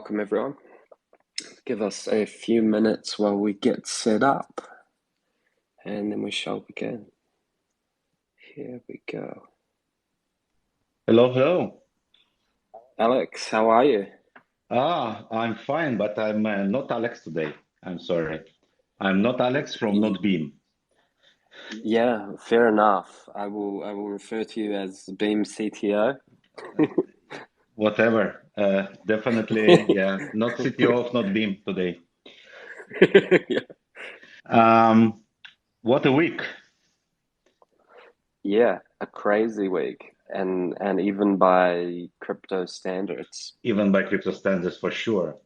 welcome everyone. Give us a few minutes while we get set up, and then we shall begin. Here we go. Hello, hello. Alex, how are you? I'm fine, but I'm not Alex today. I'm sorry. I'm not Alex from Y- Not Beam. Yeah, fair enough. I will refer to you as Beam CTO. Whatever. Definitely, yeah, not CTO of Not Beam today. Yeah. Um, what a week. Yeah, a crazy week, and even by crypto standards. Even by crypto standards for sure.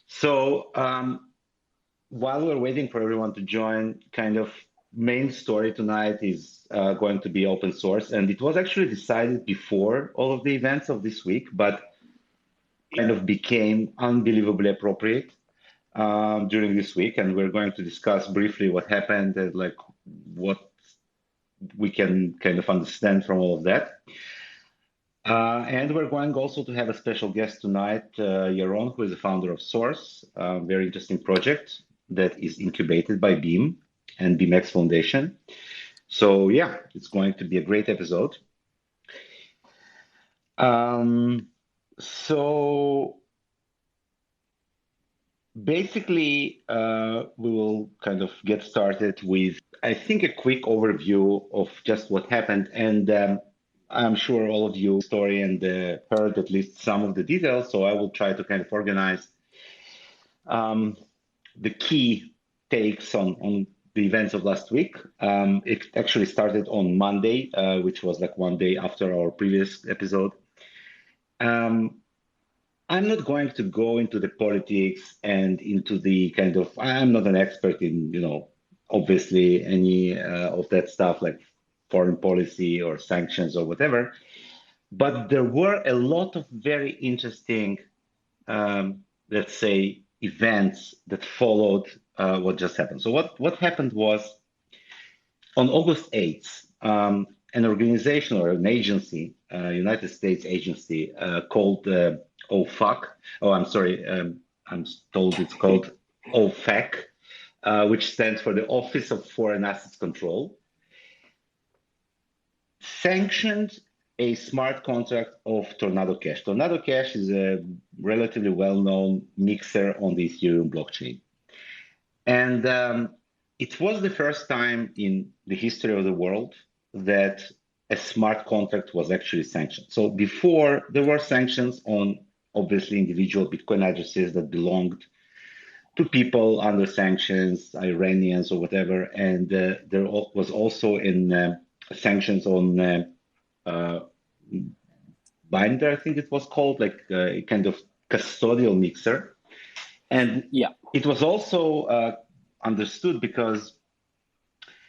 So, while we're waiting for everyone to join, kind of main story tonight is going to be open source, and it was actually decided before all of the events of this week, but kind of became unbelievably appropriate during this week, and we're going to discuss briefly what happened and like what we can kind of understand from all of that. And we're going also to have a special guest tonight, Yaronsch, who is the founder of Source, a very interesting project that is incubated by Beam and BeamX Foundation. So yeah, it's going to be a great episode. Um, so Basically, we will kind of get started with, I think, a quick overview of just what happened. And I'm sure all of you story and heard at least some of the details. So I will try to kind of organize um, the key takes on the events of last week. It actually started on Monday, which was like one day after our previous episode. Um, I'm not going to go into the politics and into the kind of, I'm not an expert in, obviously any of that stuff like foreign policy or sanctions or whatever. But there were a lot of very interesting, let's say, events that followed what just happened. So what happened was on August 8th, an organization or an agency, United States agency called OFAC. Oh, I'm sorry. I'm told it's called OFAC, which stands for the Office of Foreign Assets Control, sanctioned a smart contract of Tornado Cash. Tornado Cash is a relatively well-known mixer on the Ethereum blockchain. And it was the first time in the history of the world that a smart contract was actually sanctioned. So before there were sanctions on obviously individual Bitcoin addresses that belonged to people under sanctions, Iranians or whatever, and there was also in sanctions on uh, Binder, I think it was called, like a kind of custodial mixer. And Yeah. it was also understood because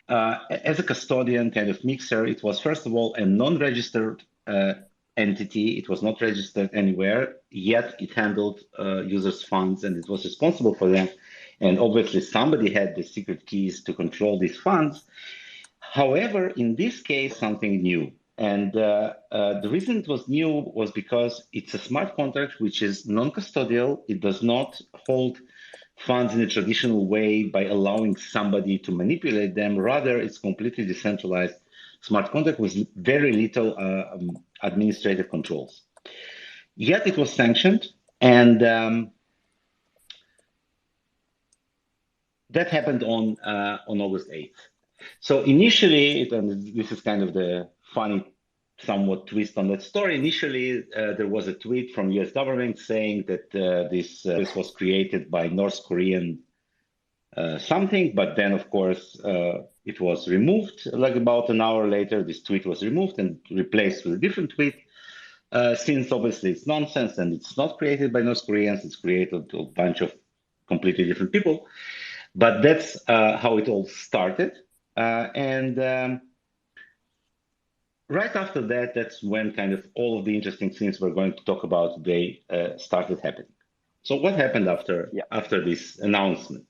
as a custodian kind of mixer, it was first of all a non-registered entity. It was not registered anywhere, yet it handled users' funds and it was responsible for them. And obviously, somebody had the secret keys to control these funds. However, in this case, something new. And the reason it was new was because it's a smart contract which is non-custodial. It does not hold funds in a traditional way by allowing somebody to manipulate them. Rather, it's completely decentralized smart contract with very little administrative controls. Yet it was sanctioned, and that happened on August 8th. So initially, and this is kind of the funny, somewhat twist on that story. Initially, there was a tweet from U.S. government saying that this was created by North Korean something, but then of course it was removed. Like about an hour later, this tweet was removed and replaced with a different tweet. Since obviously it's nonsense and it's not created by North Koreans, it's created a bunch of completely different people. But that's how it all started. And Right after that, that's when kind of all of the interesting things we're going to talk about today started happening. So what happened Yeah. after this announcement?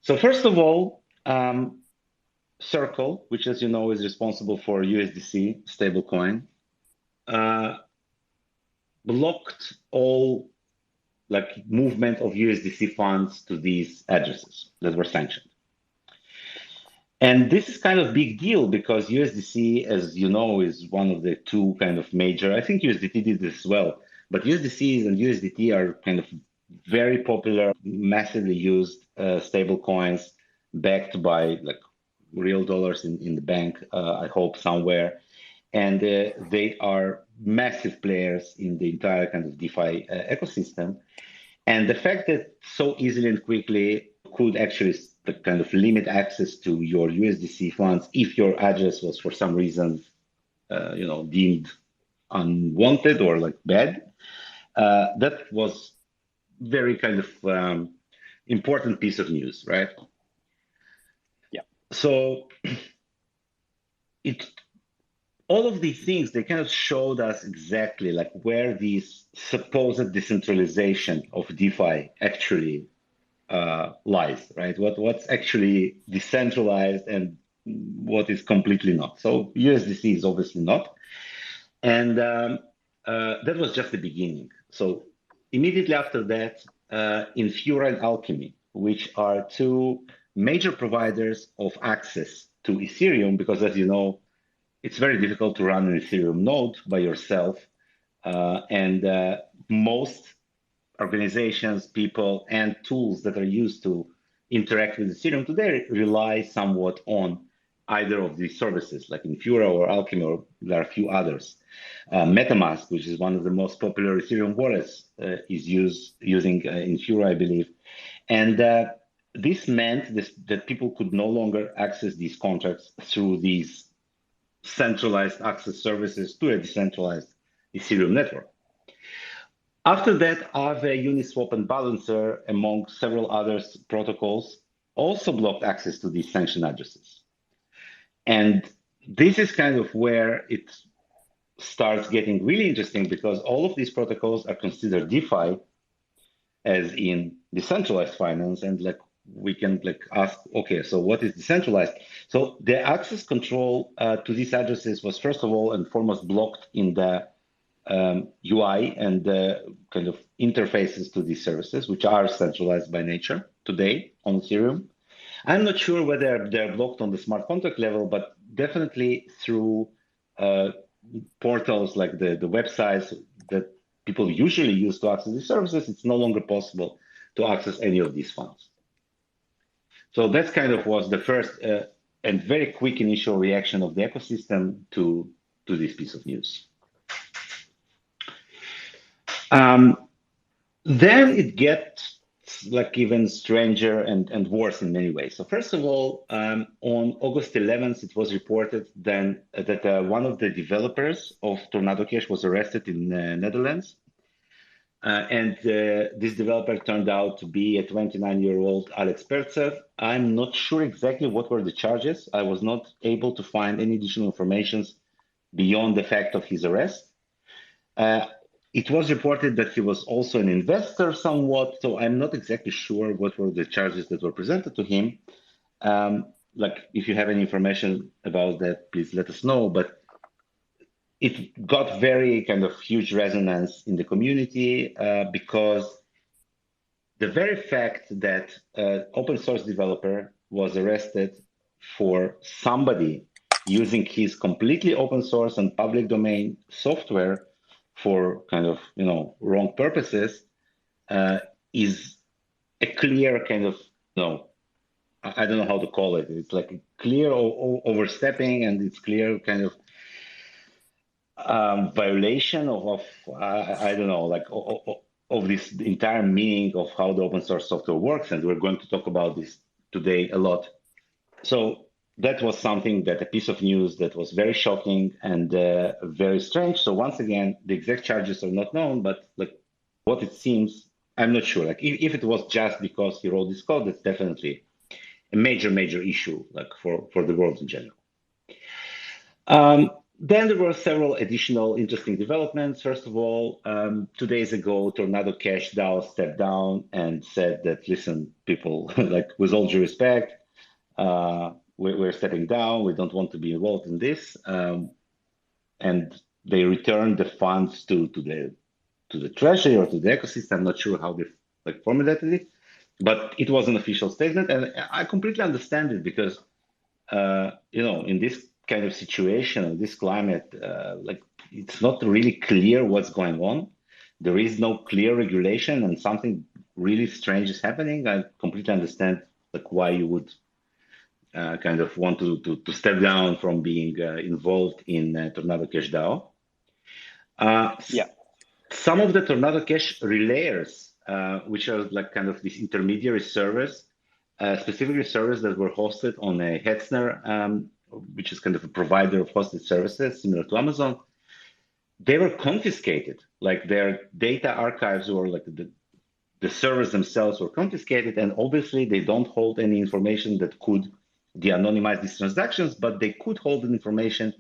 So first of all, Circle, which as you know is responsible for USDC stablecoin, uh, blocked all like movement of USDC funds to these addresses that were sanctioned. And this is kind of big deal because USDC, as you know, is one of the two kind of major. I think USDT did this as well, but USDCs and USDT are kind of very popular, massively used stable coins backed by like real dollars in the bank, I hope somewhere. And they are massive players in the entire kind of DeFi ecosystem. And the fact that so easily and quickly could actually kind of limit access to your USDC funds if your address was for some reason, deemed unwanted or like bad. That was very kind of important piece of news, right? Yeah. So it all of these things they kind of showed us exactly like where these supposed decentralization of DeFi actually lies, right? What's actually decentralized and what is completely not. So USDC is obviously not, and that was just the beginning. So immediately after that, Infura and Alchemy, which are two major providers of access to Ethereum, because as you know, it's very difficult to run an Ethereum node by yourself, and most organizations, people, and tools that are used to interact with Ethereum today rely somewhat on either of these services, like Infura or Alchemy, or there are a few others. MetaMask, which is one of the most popular Ethereum wallets, is using Infura, I believe. And this meant that people could no longer access these contracts through these centralized access services to a decentralized Ethereum network. After that, Aave, Uniswap, and Balancer, among several other protocols, also blocked access to these sanctioned addresses. And this is kind of where it starts getting really interesting because all of these protocols are considered DeFi, as in decentralized finance, and like we can like ask, okay, so what is decentralized? So the access control to these addresses was first of all and foremost blocked in the UI and the kind of interfaces to these services, which are centralized by nature today on Ethereum. I'm not sure whether they're blocked on the smart contract level, but definitely through uh, portals like the websites that people usually use to access these services, it's no longer possible to access any of these funds. So that's kind of was the first and very quick initial reaction of the ecosystem to this piece of news. Um, then it gets like even stranger and worse in many ways. So first of all, on August 11th, it was reported then that one of the developers of Tornado Cash was arrested in the Netherlands. And this developer turned out to be a 29-year-old Alex Pertsev. I'm not sure exactly what were the charges. I was not able to find any additional information beyond the fact of his arrest. It was reported that he was also an investor somewhat, so I'm not exactly sure what were the charges that were presented to him. Like, if you have any information about that, please let us know. But it got very kind of huge resonance in the community because the very fact that open source developer was arrested for somebody using his completely open source and public domain software for kind of wrong purposes is a clear kind of I don't know how to call it. It's like a clear overstepping, and it's clear kind of violation of I don't know, like of this entire meaning of how the open source software works, and we're going to talk about this today a lot. So that was something that a piece of news that was very shocking and very strange. So once again, the exact charges are not known, but like what it seems, I'm not sure. Like if it was just because he wrote this code, that's definitely a major issue, like for the world in general. Then there were several additional interesting developments. First of all, 2 days ago, Tornado Cash DAO stepped down and said that, listen, people, like with all due respect, we're stepping down. We don't want to be involved in this. And they returned the funds to to the treasury or to the ecosystem. I'm not sure how they like formulated it, but it was an official statement, and I completely understand it because in this kind of situation, in this climate, like it's not really clear what's going on. There is no clear regulation, and something really strange is happening. I completely understand like why you would kind of want to step down from being involved in Tornado Cash DAO. Uh, Yeah. some of the Tornado Cash relayers, which are like kind of these intermediary servers, specifically servers that were hosted on a Hetzner, which is kind of a provider of hosted services similar to Amazon, they were confiscated. Like their data archives or like the servers themselves were confiscated, and obviously they don't hold any information that could de-anonymize these transactions, but they could hold an information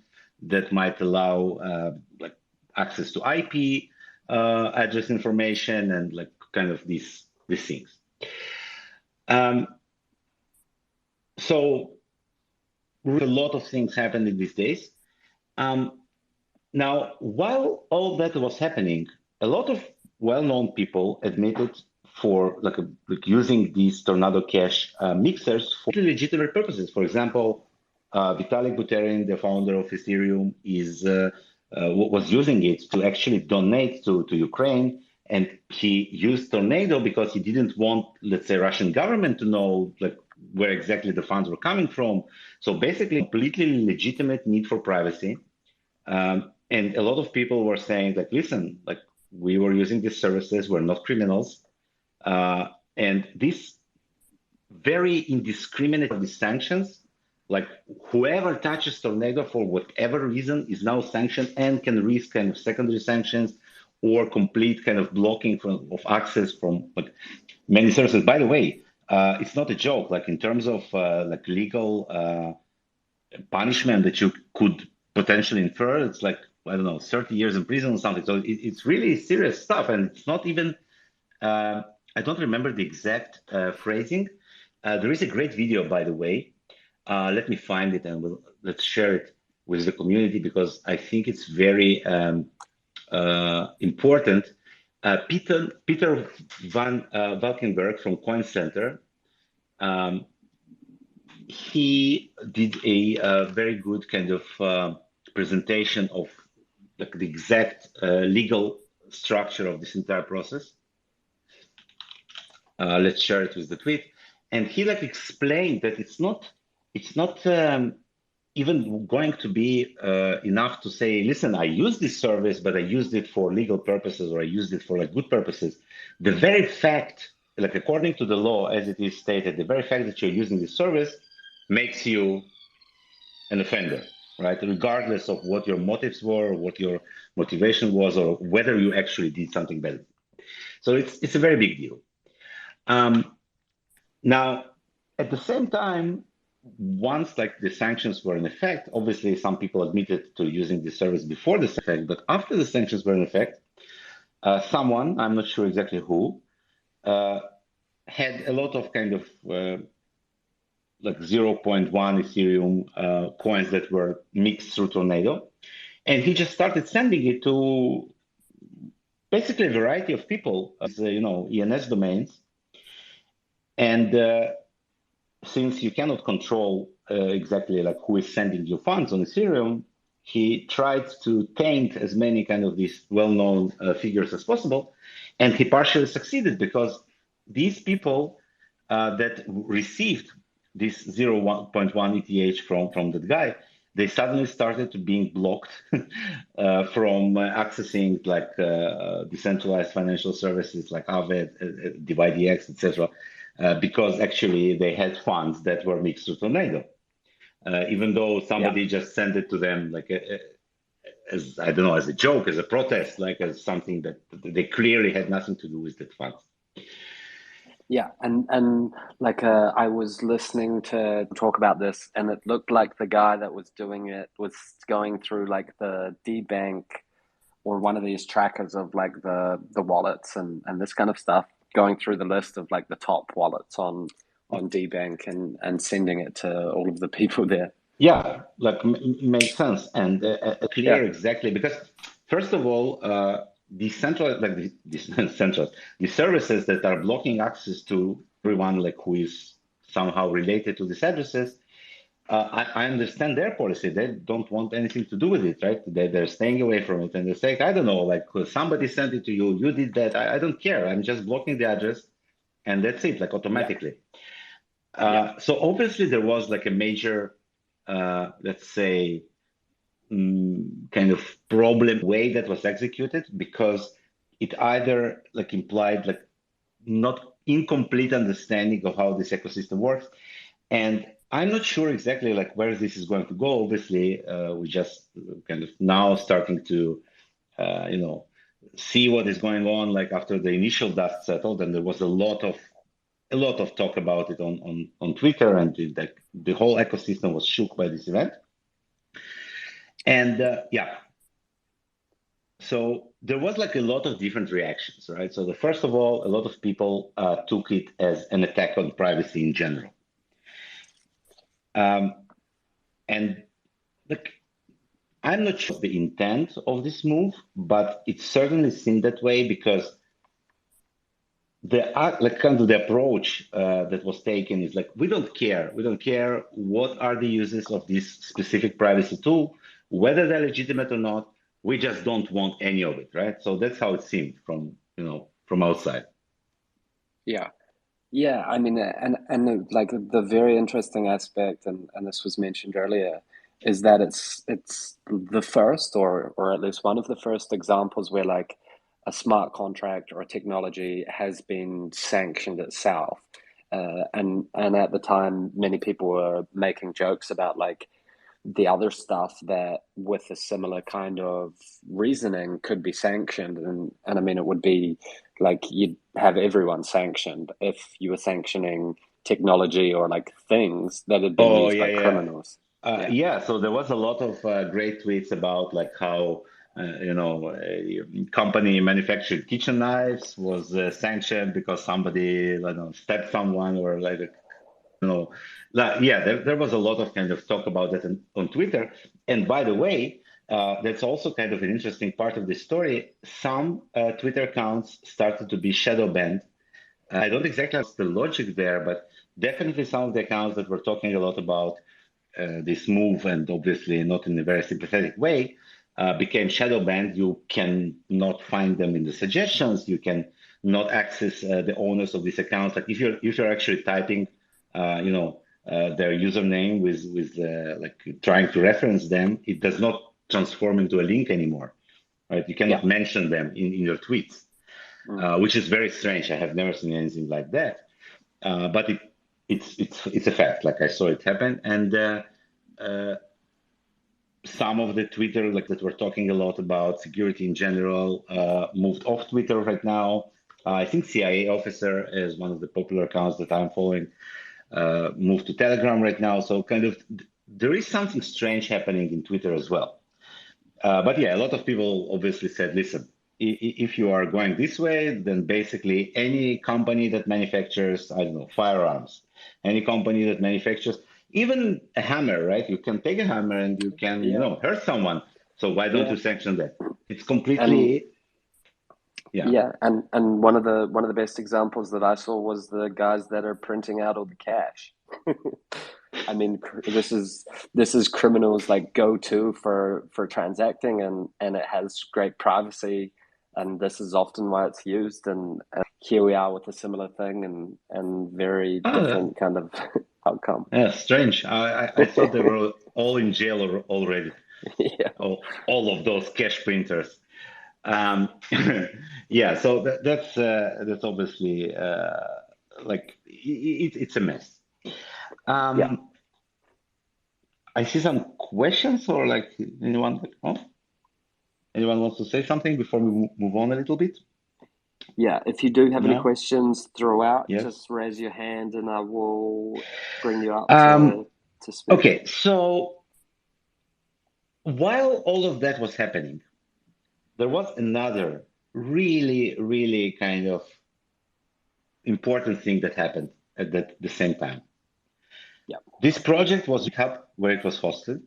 that might allow like access to IP address information and like kind of these things. So a lot of things happening these days. Now, while all that was happening, a lot of well-known people admitted for like using these Tornado Cash mixers for legitimate purposes. For example, Vitalik Buterin, the founder of Ethereum, was using it to actually donate to Ukraine, and he used Tornado because he didn't want, let's say, Russian government to know like where exactly the funds were coming from. So basically, completely legitimate need for privacy. And a lot of people were saying like, listen, like we were using these services, we're not criminals. And these very indiscriminate of these sanctions, like whoever touches Tornado for whatever reason is now sanctioned and can risk kind of secondary sanctions or complete kind of blocking of access from like many services. By the way, it's not a joke. Like in terms of like legal punishment that you could potentially infer, it's like I don't know, 30 years in prison or something. So it's really serious stuff, and it's not even. I don't remember the exact phrasing. There is a great video, by the way. Let me find it and let's share it with the community because I think it's very important. Peter van Valkenburg from Coin Center, he did a very good kind of presentation of like the exact legal structure of this entire process. Let's share it with the tweet. And he like explained that it's not even going to be enough to say, listen, I use this service, but I used it for legal purposes or I used it for like good purposes. The very fact, like according to the law as it is stated, the very fact that you're using this service makes you an offender, right? Regardless of what your motives were, or what your motivation was, or whether you actually did something bad. So it's a very big deal. Now, at the same time, once like the sanctions were in effect, obviously some people admitted to using the service before the effect, but after the sanctions were in effect, someone, I'm not sure exactly who, had a lot of kind of like 0.1 Ethereum coins that were mixed through Tornado. And he just started sending it to basically a variety of people, ENS domains. And since you cannot control exactly like who is sending you funds on Ethereum, he tried to taint as many kind of these well-known figures as possible. And he partially succeeded because these people that received this 0.1 ETH from that guy, they suddenly started to being blocked from accessing like decentralized financial services like Aave, DYDX, etc. Because actually they had funds that were mixed to Tornado, even though somebody just sent it to them like as I don't know, as a joke, as a protest, like as something that they clearly had nothing to do with that funds. Yeah, and like I was listening to talk about this, and it looked like the guy that was doing it was going through like the D Bank or one of these trackers of like the wallets and this kind of stuff, going through the list of like the top wallets on D Bank and sending it to all of the people there. Yeah, like makes sense and clear Yeah, exactly because first of all, decentralized, like the central, the services that are blocking access to everyone, like who is somehow related to these addresses. I understand their policy. They don't want anything to do with it, right? They're staying away from it, and they're saying, I don't know, like somebody sent it to you, you did that. I don't care. I'm just blocking the address, and that's it, like Yeah, automatically. yeah, So obviously there was like a major, let's say, kind of problem way that was executed because it either like implied like not incomplete understanding of how this ecosystem works. And I'm not sure exactly like where this is going to go. Obviously, we just kind of now starting to, you know, see what is going on. Like after the initial dust settled, and there was a lot of talk about it on Twitter, and the whole ecosystem was shook by this event. And yeah, so there was like a lot of different reactions, right? So the first of all, a lot of people took it as an attack on privacy in general. Um, and like I'm not sure the intent of this move, but it certainly seemed that way because like kind of the approach that was taken is like we don't care what are the uses of this specific privacy tool, whether they're legitimate or not. We just don't want any of it, right? So that's how it seemed from outside. yeah. Yeah, I mean, like the very interesting aspect, and this was mentioned earlier, is that it's the first, or at least one of the first examples where like a smart contract or a technology has been sanctioned itself. And at the time, many people were making jokes about like the other stuff that with a similar kind of reasoning could be sanctioned, and I mean it would be like you'd have everyone sanctioned if you were sanctioning technology or like things that had been Oh used yeah, by yeah. criminals. Yeah, Yeah, so there was a lot of great tweets about like how a company manufactured kitchen knives was sanctioned because somebody, I don't know, stabbed someone or like yeah, there was a lot of kind of talk about that on Twitter. And by the way, that's also kind of an interesting part of the story. Some Twitter accounts started to be shadow banned. I don't exactly have the logic there, but definitely some of the accounts that were talking a lot about this move, and obviously not in a very sympathetic way, became shadow banned. You can not find them in the suggestions. You can not access the owners of these accounts. Like if you're actually typing, their username with like trying to reference them, it does not transform into a link anymore, right? You yeah, cannot mention them in your tweets, mm, which is very strange. I have never seen anything like that. But it's a fact. Like I saw it happen, and uh, some of the Twitter like that were talking a lot about security in general moved off Twitter right now. I think CIA officer is one of the popular accounts that I'm following. Moved to Telegram right now, so kind of there is something strange happening in Twitter as well. But yeah, a lot of people obviously said, listen, if you are going this way, then basically any company that manufactures, I don't know, firearms, any company that manufactures even a hammer, right? You can take a hammer and you can, yeah, hurt someone. So why don't yeah. you sanction that? It's And completely, yeah. yeah, and one of the best examples that I saw was the guys that are printing out all the cash. I mean, this is criminals like go to for transacting, and it has great privacy, and this is often why it's used. And here we are with a similar thing, and very Ah, different kind of outcome. yeah, strange. I thought they were all in jail already. Yeah, All of those cash printers. Um, yeah, so that's obviously like it's a mess. yeah. Um, I see some questions or like anyone wants to say something before we move on a little bit? Yeah, if you do have any No? questions throughout, Yes. just raise your hand and I will bring you up Um, to speak. okay, so while all of that was happening, there was another really, really kind of important thing that happened at the same time. Yeah, This project was up where it was hosted.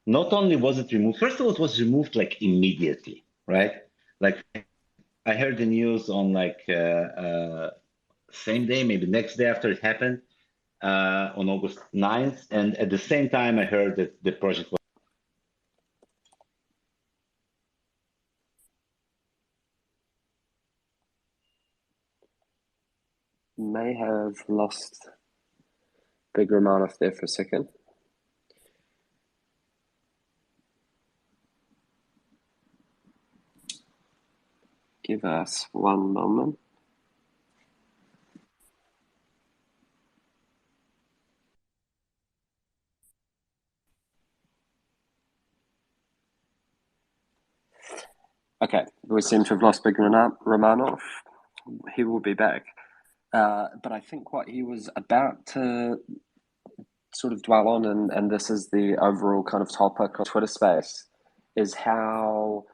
Not only was it removed, first of all, it was removed like immediately, right? Like I heard the news on like same day, maybe next day after it happened, on August 9th, and at the same time I heard that the project was. May have lost Big Romanov there for a second. Give us one moment. Okay, we seem to have lost Big Romanov. He will be back. But I think what he was about to sort of dwell on, and this is the overall kind of topic of Twitter space, is how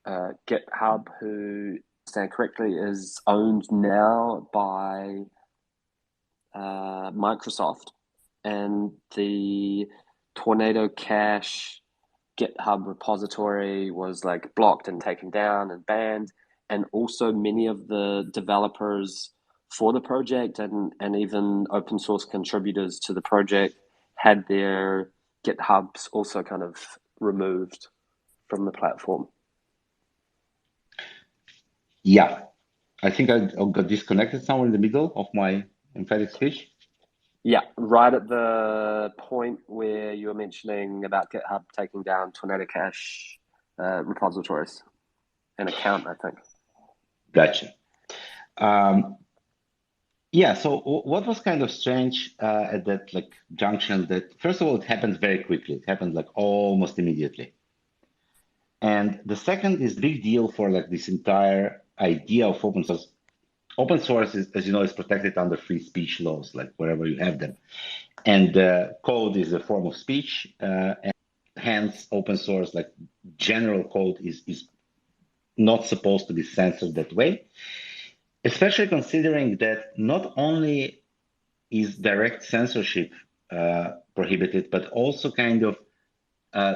GitHub, who, if I understand correctly, is owned now by Microsoft, and the Tornado Cache GitHub repository was like blocked and taken down and banned, and also many of the developers for the project and even open source contributors to the project had their GitHubs also kind of removed from the platform. Yeah, I think I got disconnected somewhere in the middle of my emphatic speech. Yeah, right at the point where you were mentioning about GitHub taking down Tornado Cache repositories, an account, I think. Gotcha. Yeah, so what was kind of strange at that like junction that first of all it happened very quickly. It happened like almost immediately. And the second is big deal for like this entire idea of open source. Open source is, as you know, is protected under free speech laws, like wherever you have them. And code is a form of speech, and hence open source, like general code, is not supposed to be censored that way. Especially considering that not only is direct censorship prohibited, but also kind of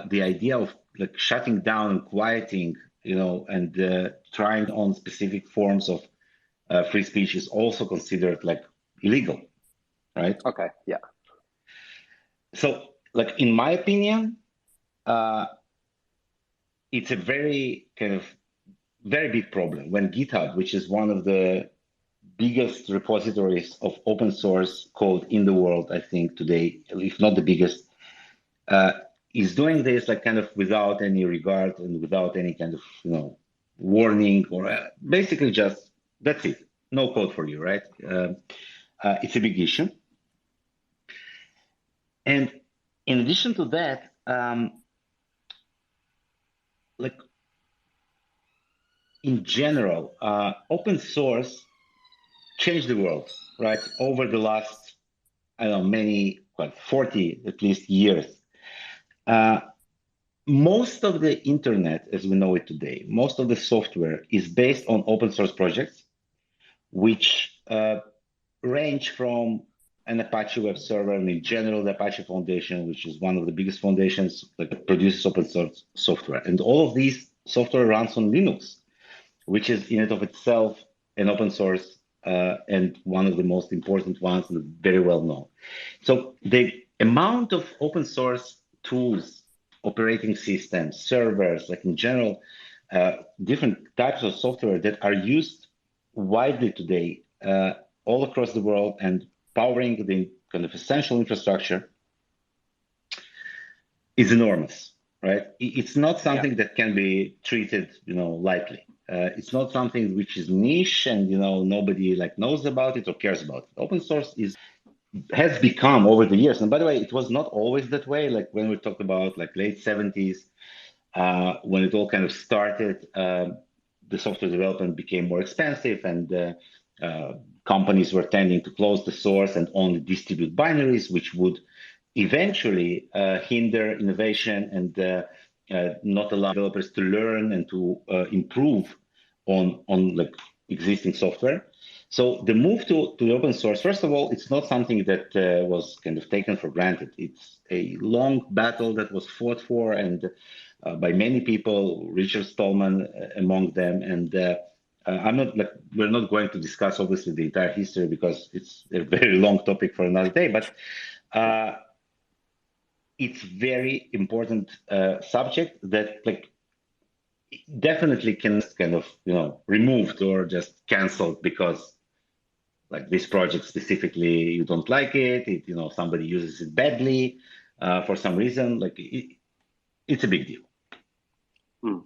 the idea of like shutting down and quieting, and trying on specific forms of free speech is also considered like illegal, right? Okay, yeah. So, like in my opinion, uh, it's a very kind of very big problem when GitHub, which is one of the biggest repositories of open source code in the world, I think today, if not the biggest, uh, is doing this like kind of without any regard and without any kind of warning or basically just that's it, no code for you, right? It's a big issue, and in addition to that, like in general, open source changed the world, right? Over the last, I don't know, many, 40 at least years. Most of the internet, as we know it today, most of the software is based on open source projects, which range from an Apache web server, and in general, the Apache Foundation, which is one of the biggest foundations that produces open source software. And all of these software runs on Linux, which is in and of itself an open source and one of the most important ones and very well known. So the amount of open source tools, operating systems, servers, like in general, different types of software that are used widely today all across the world and powering the kind of essential infrastructure is enormous, right? It's not something that can be treated, lightly. It's not something which is niche and nobody like knows about it or cares about it. Open source has become over the years, and by the way, it was not always that way. Like when we talk about like late 70s, when it all kind of started, the software development became more expensive, and companies were tending to close the source and only distribute binaries, which would eventually hinder innovation and not allow developers to learn and to improve on like existing software. So the move to the open source, first of all, it's not something that was kind of taken for granted. It's a long battle that was fought for and by many people, Richard Stallman among them. And I'm not like we're not going to discuss obviously the entire history because it's a very long topic for another day. But Yeah. uh, it's very important subject that like definitely can kind of removed or just canceled because like this project specifically you don't like it, somebody uses it badly for some reason like it's a big deal. Mm.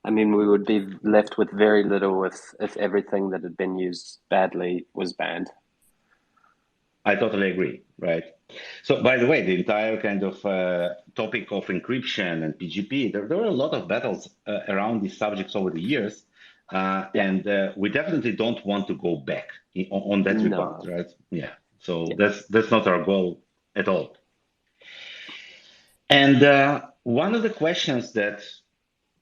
I mean, we would be left with very little if everything that had been used badly was banned. I totally agree, right? So by the way, the entire kind of topic of encryption and PGP, there were a lot of battles around these subjects over the years, Yeah. and we definitely don't want to go back on that regard, No. right? Yeah, so Yeah. that's not our goal at all. And one of the questions that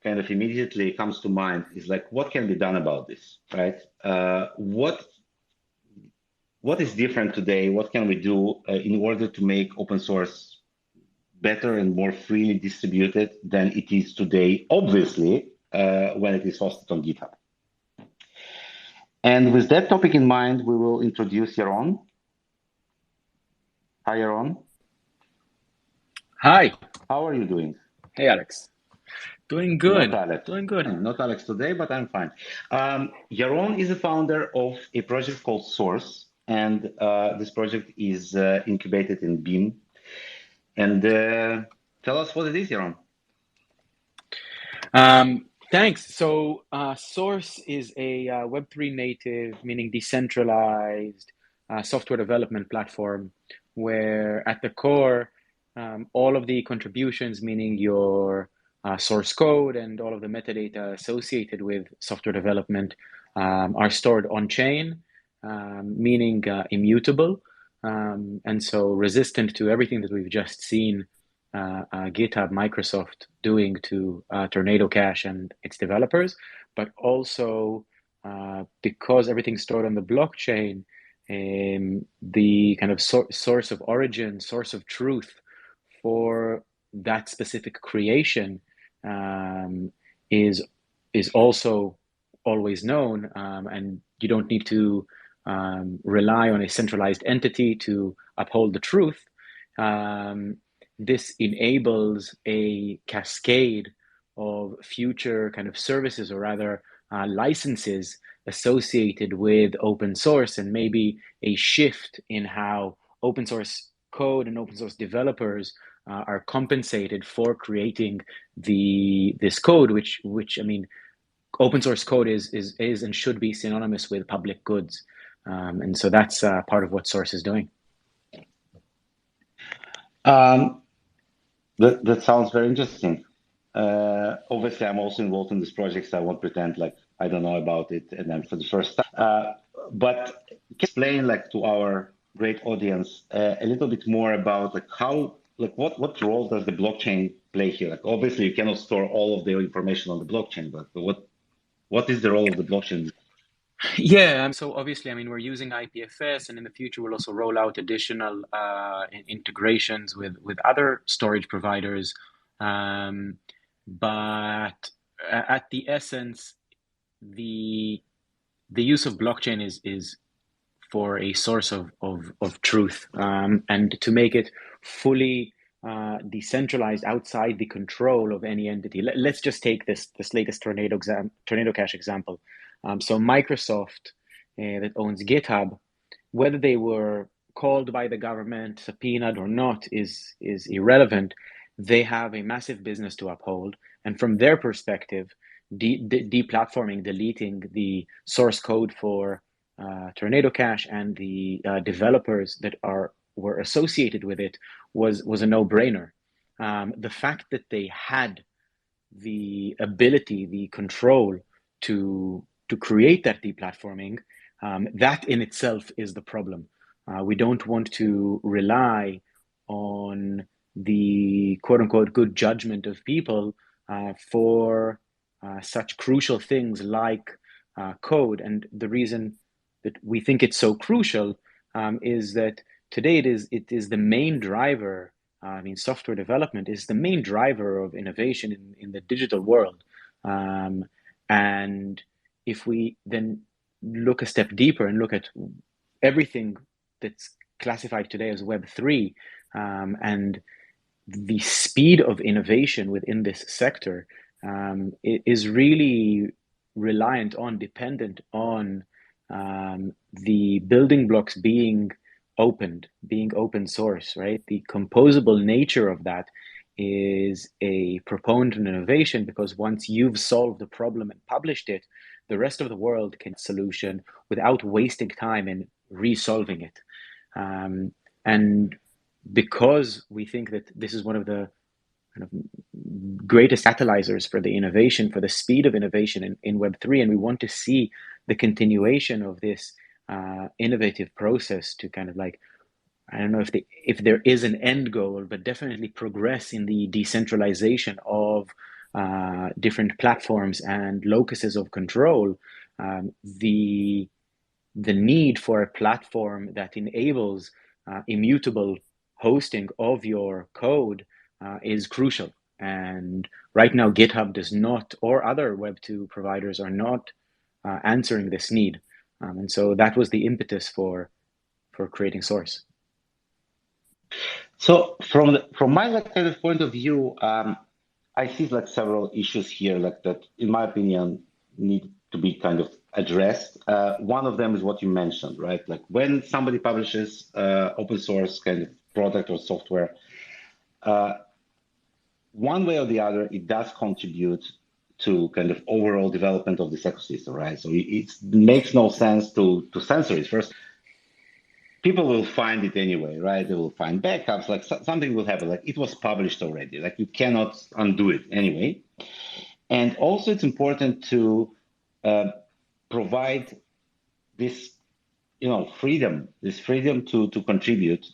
kind of immediately comes to mind is like, what can be done about this, right? What is different today? What can we do in order to make open source better and more freely distributed than it is today? Obviously, when it is hosted on GitHub. And with that topic in mind, we will introduce Yaron. Hi, Yaron. Hi. How are you doing? Hey, Alex. Doing Not good. Alex. Doing good. Not Alex today, but I'm fine. Yaron is the founder of a project called Source, and this project is incubated in Beam. And tell us what it is, Yaron. Thanks. So, Source is a Web3 native, meaning decentralized software development platform where at the core, all of the contributions, meaning your source code and all of the metadata associated with software development, are stored on chain, meaning immutable, and so resistant to everything that we've just seen GitHub, Microsoft doing to Tornado Cash and its developers, but also because everything's stored on the blockchain, the kind of source of origin, source of truth for that specific creation um, is is also always known, and you don't need to rely on a centralized entity to uphold the truth. Um, this enables a cascade of future kind of services, or rather licenses associated with open source, and maybe a shift in how open source code and open source developers are compensated for creating this code, which I mean, open source code is and should be synonymous with public goods, and so that's part of what Source is doing. Um, that sounds very interesting. Obviously, I'm also involved in this project, so I won't pretend like I don't know about it and I'm for the first time. But can you explain like to our great audience a little bit more about like how like what role does the blockchain play here? Like obviously you cannot store all of the information on the blockchain, but what is the role of the blockchain? Yeah, so obviously, I mean, we're using IPFS, and in the future, we'll also roll out additional integrations with other storage providers. Um, but at the essence, the the use of blockchain is for a source of truth, and to make it fully decentralized outside the control of any entity. Let's just take this latest Tornado Cash example. So Microsoft, that owns GitHub, whether they were called by the government, subpoenaed or not, is irrelevant. They have a massive business to uphold, and from their perspective, deplatforming, deleting the source code for Tornado Cash and the developers that were associated with it was a no-brainer. The fact that they had the ability, the control to create that deplatforming, that in itself is the problem. We don't want to rely on the quote unquote good judgment of people for such crucial things like code. And the reason that we think it's so crucial is that today it is the main driver. I mean, software development is the main driver of innovation in the digital world. And if we then look a step deeper and look at everything that's classified today as Web3, and the speed of innovation within this sector is really dependent on the building blocks being being open source, right? The composable nature of that is a proponent of innovation, because once you've solved the problem and published it, the rest of the world can solution without wasting time in resolving it. And because we think that this is one of the kind of greatest catalyzers for the innovation, for the speed of innovation in Web3, and we want to see the continuation of this innovative process to kind of like, I don't know if there is an end goal, but definitely progress in the decentralization of different platforms and locuses of control. The need for a platform that enables immutable hosting of your code is crucial. And right now, GitHub does not, or other Web2 providers are not answering this need. And so that was the impetus for creating Source. So from my like kind of point of view, I see like several issues here, like that, in my opinion, need to be kind of addressed. One of them is what you mentioned, right? Like when somebody publishes open source kind of product or software, one way or the other, it does contribute to kind of overall development of this ecosystem, right? So it makes no sense to censor it. First, people will find it anyway, right? They will find backups, like something will happen, like it was published already, like you cannot undo it anyway. And also it's important to provide this, freedom to contribute,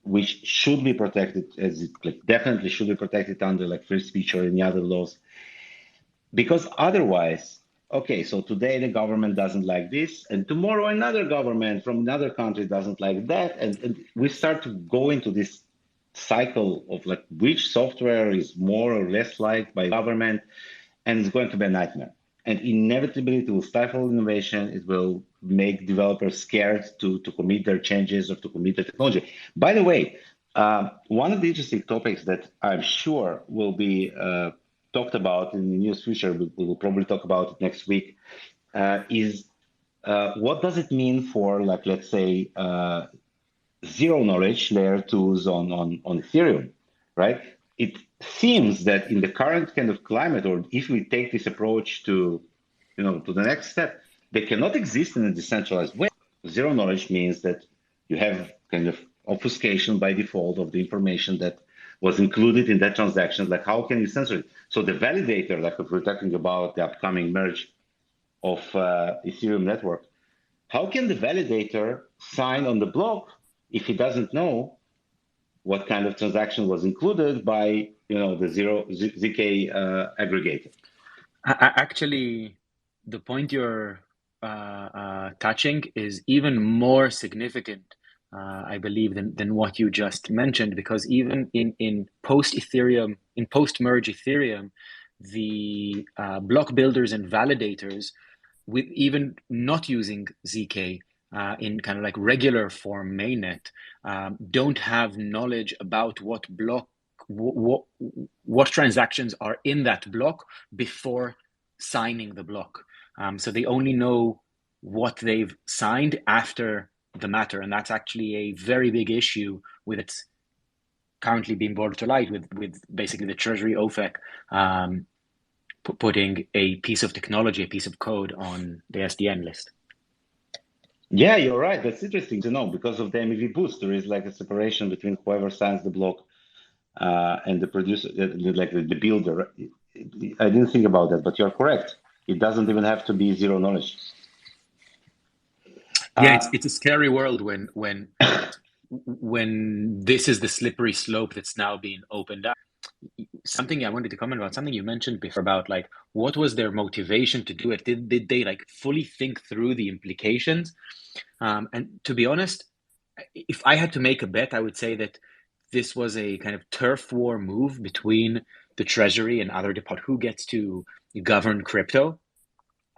which should be protected, as it like definitely should be protected under like free speech or any other laws. Because otherwise, okay, so today the government doesn't like this, and tomorrow another government from another country doesn't like that, and we start to go into this cycle of like which software is more or less liked by government, and it's going to be a nightmare. And inevitably, it will stifle innovation. It will make developers scared to commit their changes or to commit the technology. By the way, one of the interesting topics that I'm sure will be talked about in the near future, we will probably talk about it next week, is what does it mean for, like, let's say, zero knowledge layer twos on Ethereum, right? It seems that in the current kind of climate, or if we take this approach to, to the next step, they cannot exist in a decentralized way. Zero knowledge means that you have kind of obfuscation by default of the information that was included in that transaction. Like, how can you censor it? So the validator, like if we're talking about the upcoming merge of Ethereum network, how can the validator sign on the block if he doesn't know what kind of transaction was included by the ZK aggregator? Actually, the point you're touching is even more significant, I believe, than what you just mentioned, because even in post-Ethereum, in post-merge Ethereum, the block builders and validators, with even not using ZK in kind of like regular form mainnet, don't have knowledge about what transactions are in that block before signing the block. So they only know what they've signed after the matter, and that's actually a very big issue with its currently being brought to light with basically the Treasury OFAC putting a piece of technology, a piece of code on the SDN list. Yeah, you're right. That's interesting to know. Because of the MEV boost, there is like a separation between whoever signs the block and the producer, like the builder. I didn't think about that, but you're correct. It doesn't even have to be zero knowledge. Yeah, it's a scary world when this is the slippery slope that's now being opened up. something I wanted to comment about, something you mentioned before about like what was their motivation to do it? Did they like fully think through the implications? And to be honest, if I had to make a bet, I would say that this was a kind of turf war move between the Treasury and other departments who gets to govern crypto.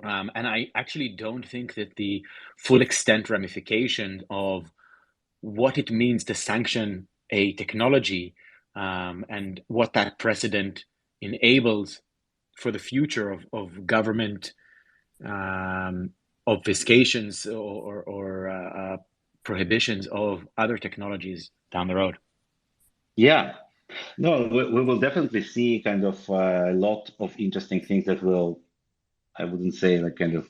And I actually don't think that the full extent ramification of what it means to sanction a technology and what that precedent enables for the future of government obfuscations or prohibitions of other technologies down the road. Yeah. No, we will definitely see kind of a lot of interesting things that will, I wouldn't say like kind of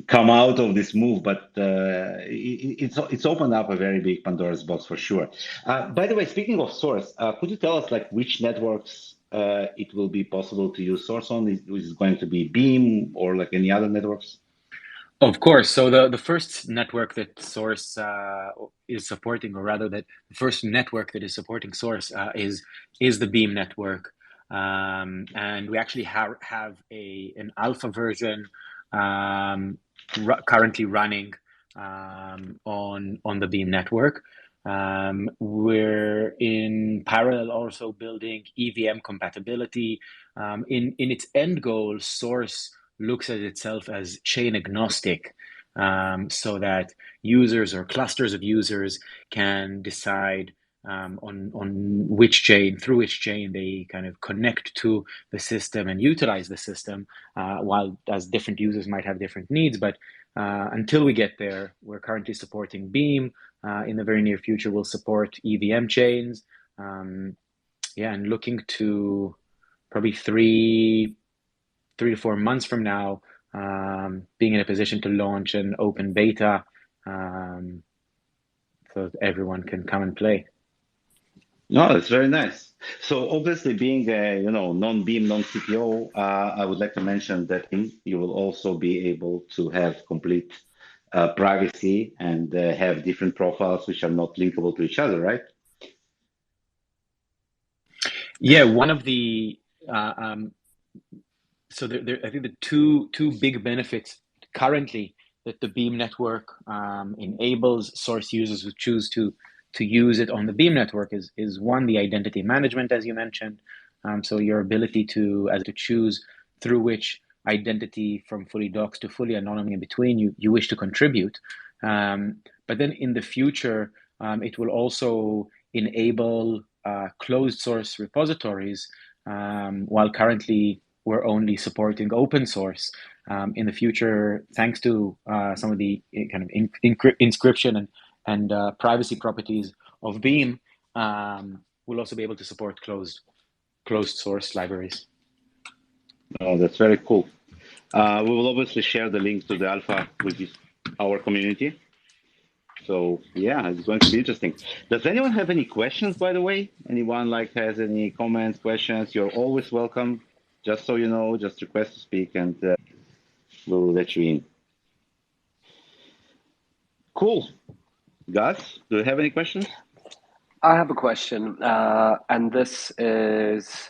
come out of this move, but it's opened up a very big Pandora's box for sure. By the way, speaking of Source, could you tell us like which networks it will be possible to use Source on? Is it going to be Beam or like any other networks? Of course. So the first network that Source is supporting, or rather, that the first network that is supporting Source is the Beam network, and we actually have a an alpha version currently running on the Beam network. We're in parallel also building EVM compatibility. In its end goal, Source looks at itself as chain agnostic, so that users or clusters of users can decide on which chain, through which chain they kind of connect to the system and utilize the system, while as different users might have different needs. But until we get there, we're currently supporting Beam. In the very near future, we'll support EVM chains. Yeah, and looking to probably three to 4 months from now, being in a position to launch an open beta, so that everyone can come and play. No, that's very nice. So obviously, being a non-Beam, non-CPO, I would like to mention that you will also be able to have complete privacy and have different profiles which are not linkable to each other, right? Yeah, one of the so I think the two big benefits currently that the Beam network enables Source users who choose to use it on the Beam network is one, the identity management, as you mentioned. So your ability to choose through which identity from fully docs to fully anonymous in between you wish to contribute. But then in the future, it will also enable closed source repositories, while currently we're only supporting open source. In the future, thanks to some of the kind of inscription and privacy properties of Beam, we'll also be able to support closed source libraries. Oh, that's very cool. We will obviously share the link to the alpha with our community. So yeah, it's going to be interesting. Does anyone have any questions, by the way? Anyone like has any comments, questions? You're always welcome. Just so you know, just request to speak and we'll let you in. Cool. Gus, do you have any questions? I have a question, and this is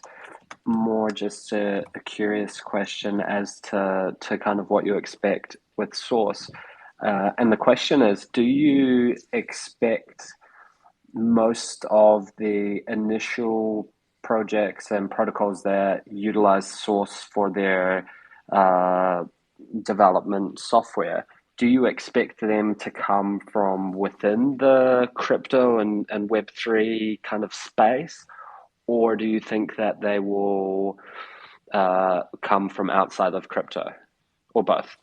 more just a curious question as to kind of what you expect with Source. And the question is, do you expect most of the initial projects and protocols that utilize Source for their development software, do you expect them to come from within the crypto and Web3 kind of space? Or do you think that they will come from outside of crypto, or both?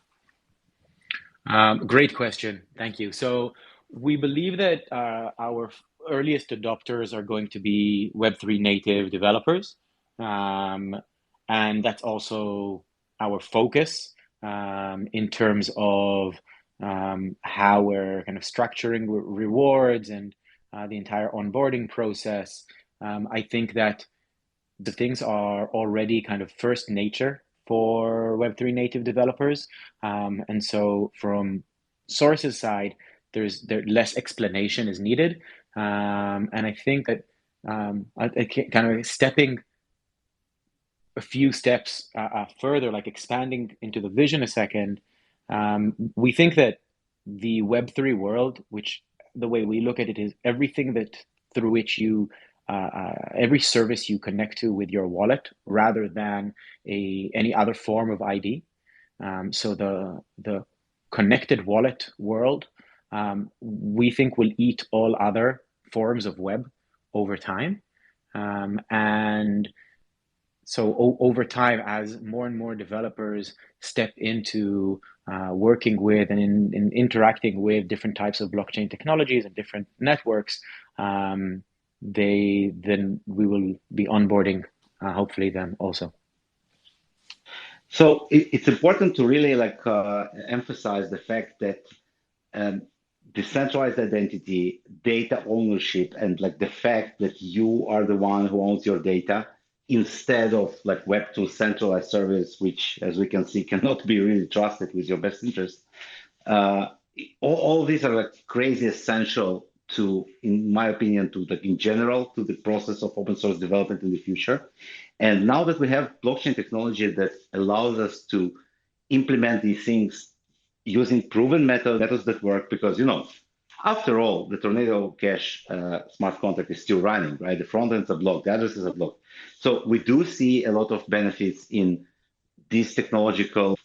Great question. Thank you. So we believe that our earliest adopters are going to be Web3 native developers. Um, and that's also our focus in terms of how we're kind of structuring rewards and the entire onboarding process. I think that the things are already kind of first nature for Web3 native developers. And so from Source's side, there less explanation is needed. And I think that kind of stepping a few steps further, like expanding into the vision a second, we think that the Web3 world, which the way we look at it is everything that through which every service you connect to with your wallet, rather than any other form of ID. So the connected wallet world, we think will eat all other forms of web over time, and so over time, as more and more developers step into working with and in interacting with different types of blockchain technologies and different networks, then we will be onboarding hopefully them also. So it's important to really emphasize the fact that um, decentralized identity, data ownership, and like the fact that you are the one who owns your data instead of like Web2 centralized service, which, as we can see, cannot be really trusted with your best interest. Uh, all these are like crazy essential to, in my opinion, to like in general to the process of open source development in the future. And now that we have blockchain technology that allows us to implement these things using proven methods that work, because after all, the Tornado Cash smart contract is still running, right? The front ends are blocked, the addresses are blocked. So we do see a lot of benefits in this technological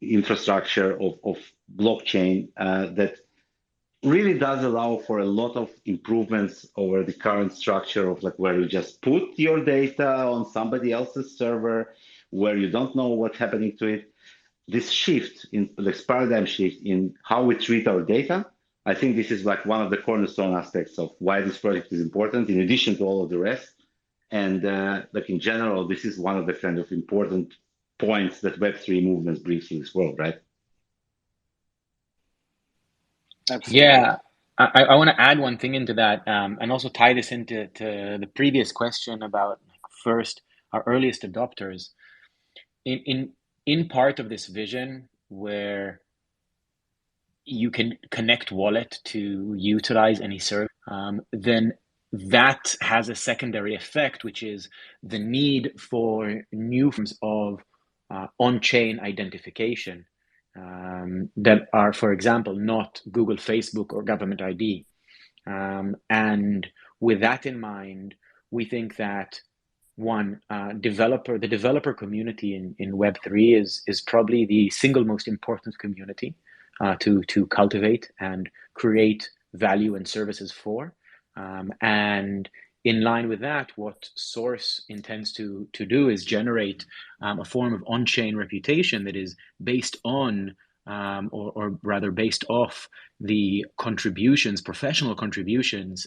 infrastructure of blockchain that really does allow for a lot of improvements over the current structure of like where you just put your data on somebody else's server, where you don't know what's happening to it. This shift in this paradigm shift in how we treat our data, I think this is like one of the cornerstone aspects of why this project is important, in addition to all of the rest. And like in general, this is one of the kind of important points that Web3 movements brings to this world, right? Absolutely. Yeah, I want to add one thing into that, and also tie this into the previous question about like, first our earliest adopters. In part of this vision where you can connect wallet to utilize any service, then that has a secondary effect, which is the need for new forms of on-chain identification that are, for example, not Google, Facebook, or government ID. And with that in mind, we think that one the developer community in Web3 is probably the single most important community to cultivate and create value and services for. And in line with that, what Source intends to do is generate a form of on-chain reputation that is based on, or rather based off the contributions, professional contributions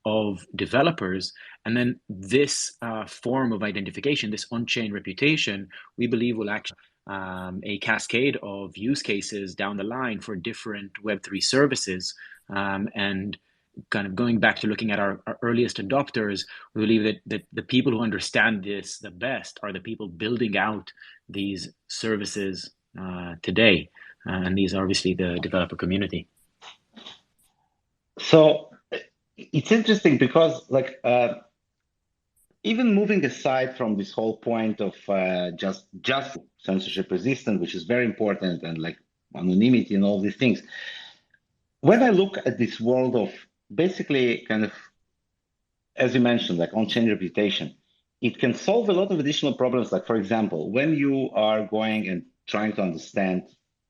of developers. And then this form of identification, this on-chain reputation, we believe will actually a cascade of use cases down the line for different Web3 services. And kind of going back to looking at our earliest adopters, we believe that the people who understand this the best are the people building out these services today. And these are obviously the developer community. So it's interesting because even moving aside from this whole point of just censorship resistant, which is very important, and like anonymity and all these things, when I look at this world of basically kind of, as you mentioned, like on-chain reputation, it can solve a lot of additional problems. Like, for example, when you are going and trying to understand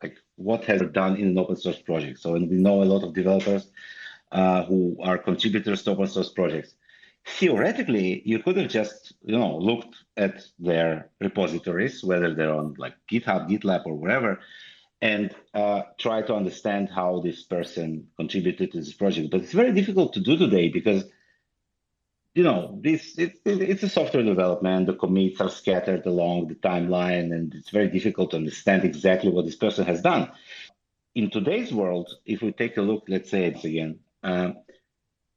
like what has been done in an open source project. So, and we know a lot of developers who are contributors to open source projects. Theoretically, you could have just, looked at their repositories, whether they're on like GitHub, GitLab, or wherever, and try to understand how this person contributed to this project. But it's very difficult to do today because it's a software development. The commits are scattered along the timeline, and it's very difficult to understand exactly what this person has done. In today's world, if we take a look, let's say it's again,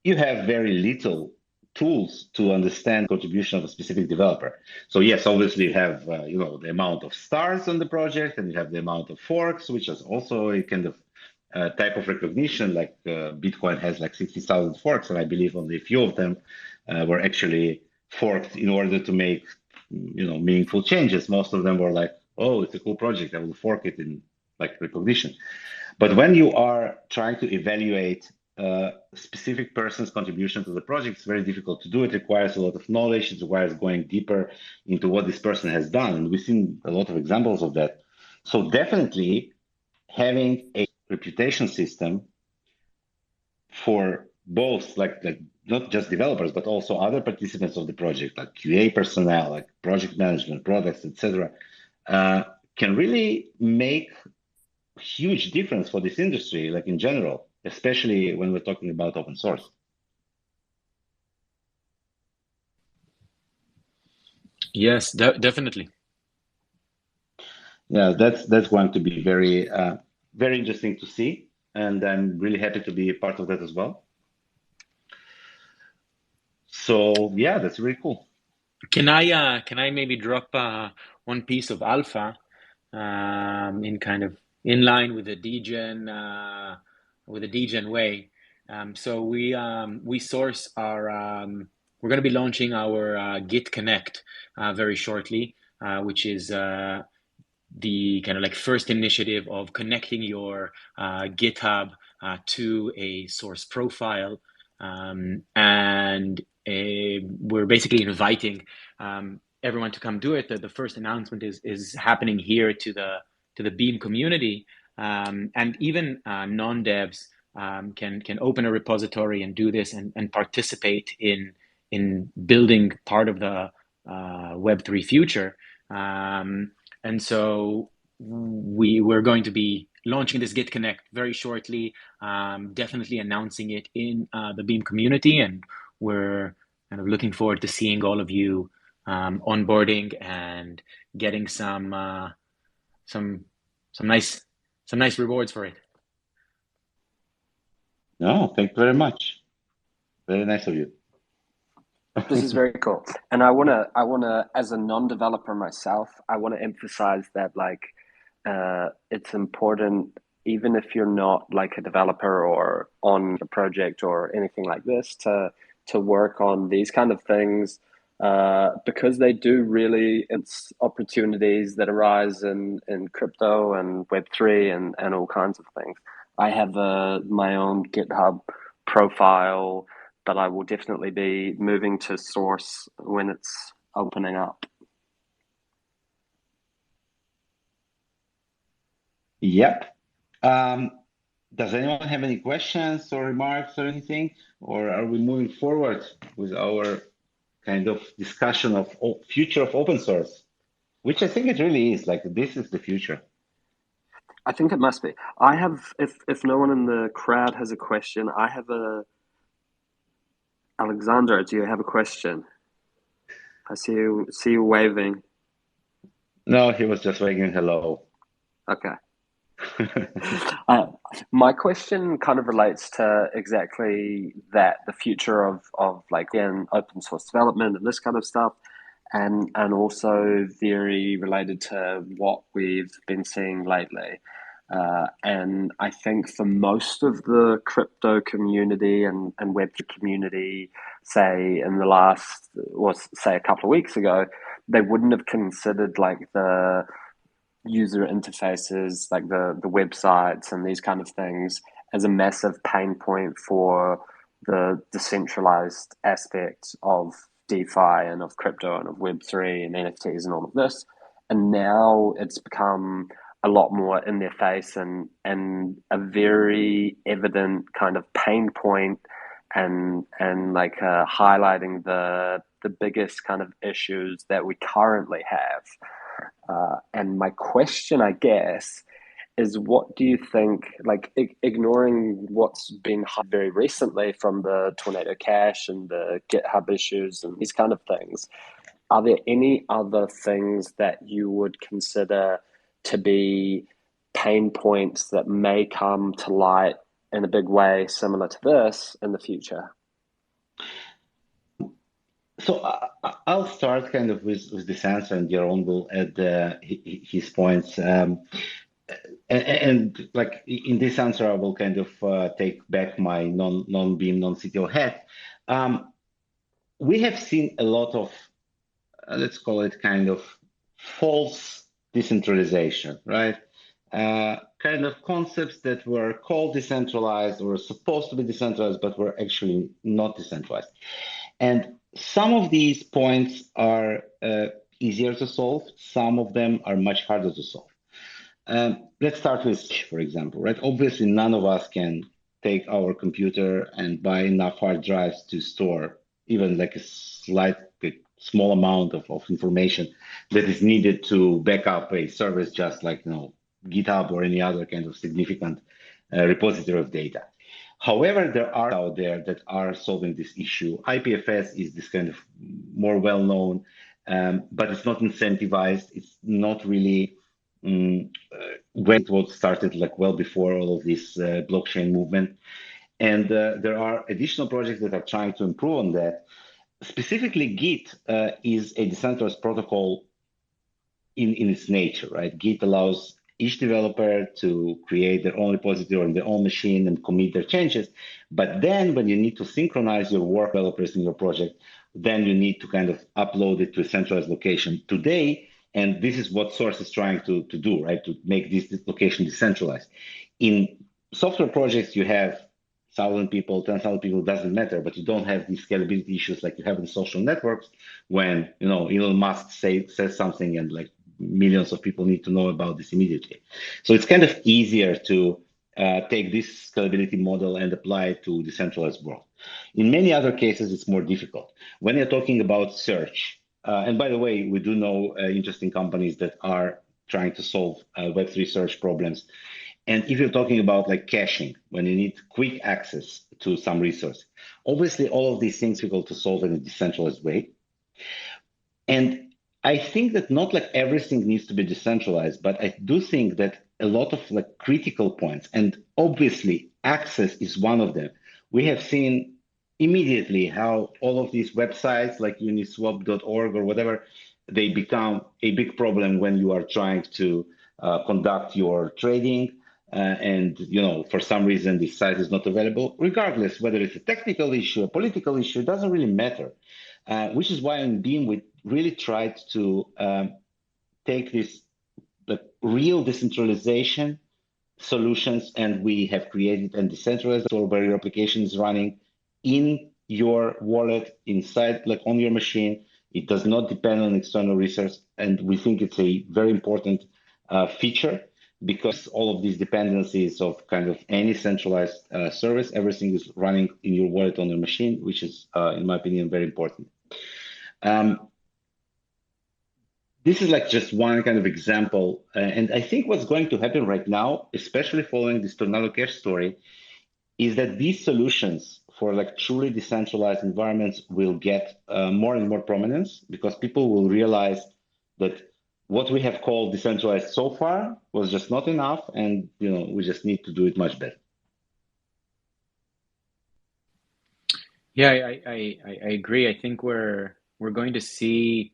you have very little tools to understand contribution of a specific developer. So yes, obviously you have the amount of stars on the project, and you have the amount of forks, which is also a kind of type of recognition, like Bitcoin has like 60,000 forks, and I believe only a few of them were actually forked in order to make, meaningful changes. Most of them were like, oh, it's a cool project, I will fork it in like recognition. But when you are trying to evaluate a specific person's contribution to the project, it's very difficult to do. It requires a lot of knowledge. It requires going deeper into what this person has done. And we've seen a lot of examples of that. So definitely having a reputation system for both like not just developers, but also other participants of the project, like QA personnel, like project management, products, etc., can really make huge difference for this industry, like in general, especially when we're talking about open source. Yes, definitely. Yeah, that's going to be very interesting to see, and I'm really happy to be a part of that as well. So yeah, that's really cool. Can I maybe drop one piece of alpha in kind of in line with the degen way. So we source our we're going to be launching our Git Connect very shortly, which is the kind of like first initiative of connecting your GitHub to a source profile, and we're basically inviting everyone to come do it. The first announcement is happening here to the Beam community, and even non-devs can open a repository and do this and participate in building part of the Web3 future. And so we're going to be launching this Git Connect very shortly, definitely announcing it in the Beam community, and we're kind of looking forward to seeing all of you onboarding and getting some nice rewards for it. No, thank you very much. Very nice of you. This is very cool. And I wanna, as a non-developer myself, I wanna emphasize that like it's important, even if you're not like a developer or on a project or anything like this, to work on these kind of things, because they do really, it's opportunities that arise in crypto and Web3 and all kinds of things. I have my own GitHub profile, but I will definitely be moving to Source when it's opening up. Yep. Does anyone have any questions or remarks or anything? Or are we moving forward with our kind of discussion of future of open source? Which I think it really is. Like, this is the future. I think it must be. I have, if no one in the crowd has a question, I have Alexander, do you have a question? I see you waving. No, he was just waving hello. Okay. My question kind of relates to exactly that, the future of like open source development and this kind of stuff, and also very related to what we've been seeing lately. And I think for most of the crypto community and web community, say in the last, or say a couple of weeks ago, they wouldn't have considered like the user interfaces, like the websites and these kind of things, as a massive pain point for the decentralized aspect of DeFi and of crypto and of Web3 and NFTs and all of this. And now it's become a lot more in their face and a very evident kind of pain point, and like highlighting the biggest kind of issues that we currently have. And my question, I guess, is what do you think, like ignoring what's been very recently from the Tornado Cash and the GitHub issues and these kind of things, are there any other things that you would consider to be pain points that may come to light in a big way similar to this in the future? So I'll start kind of with this answer, and Yaron will add his points. and like in this answer, I will kind of take back my non-Beam, non-CTO hat. We have seen a lot of, let's call it kind of false decentralization, right? Kind of concepts that were called decentralized or supposed to be decentralized, but were actually not decentralized. And some of these points are easier to solve. Some of them are much harder to solve. Let's start with, for example, right? Obviously, none of us can take our computer and buy enough hard drives to store even like a small amount of information that is needed to back up a service, just like GitHub or any other kind of significant repository of data. However, there are out there that are solving this issue. IPFS is this kind of more well-known, but it's not incentivized. It's not really when it was started like well before all of this blockchain movement. And there are additional projects that are trying to improve on that. Specifically, Git is a decentralized protocol in its nature, right? Git allows each developer to create their own repository on their own machine and commit their changes. But then when you need to synchronize your work developers in your project, then you need to kind of upload it to a centralized location today. And this is what Source is trying to do, right? To make this location decentralized. In software projects, you have 1,000 people, 10,000 people, doesn't matter, but you don't have these scalability issues like you have in social networks when, Elon Musk says something and like millions of people need to know about this immediately. So it's kind of easier to take this scalability model and apply it to decentralized world. In many other cases, it's more difficult. When you're talking about search, and by the way, we do know interesting companies that are trying to solve Web3 search problems. And if you're talking about like caching, when you need quick access to some resource, obviously all of these things are difficult to solve in a decentralized way. And I think that not like everything needs to be decentralized, but I do think that a lot of like critical points, and obviously access is one of them. We have seen immediately how all of these websites like uniswap.org or whatever, they become a big problem when you are trying to conduct your trading. And for some reason this site is not available, regardless whether it's a technical issue, a political issue, it doesn't really matter. Which is why in Beam we really tried to take this the real decentralization solutions, and we have created a decentralized store where your application is running in your wallet inside, like on your machine. It does not depend on external resource, and we think it's a very important feature because all of these dependencies of kind of any centralized service, everything is running in your wallet on your machine, which is, in my opinion, very important. This is like just one kind of example. And I think what's going to happen right now, especially following this Tornado Cash story, is that these solutions for like truly decentralized environments will get more and more prominence because people will realize that what we have called decentralized so far was just not enough, and we just need to do it much better. Yeah, I agree. I think we're going to see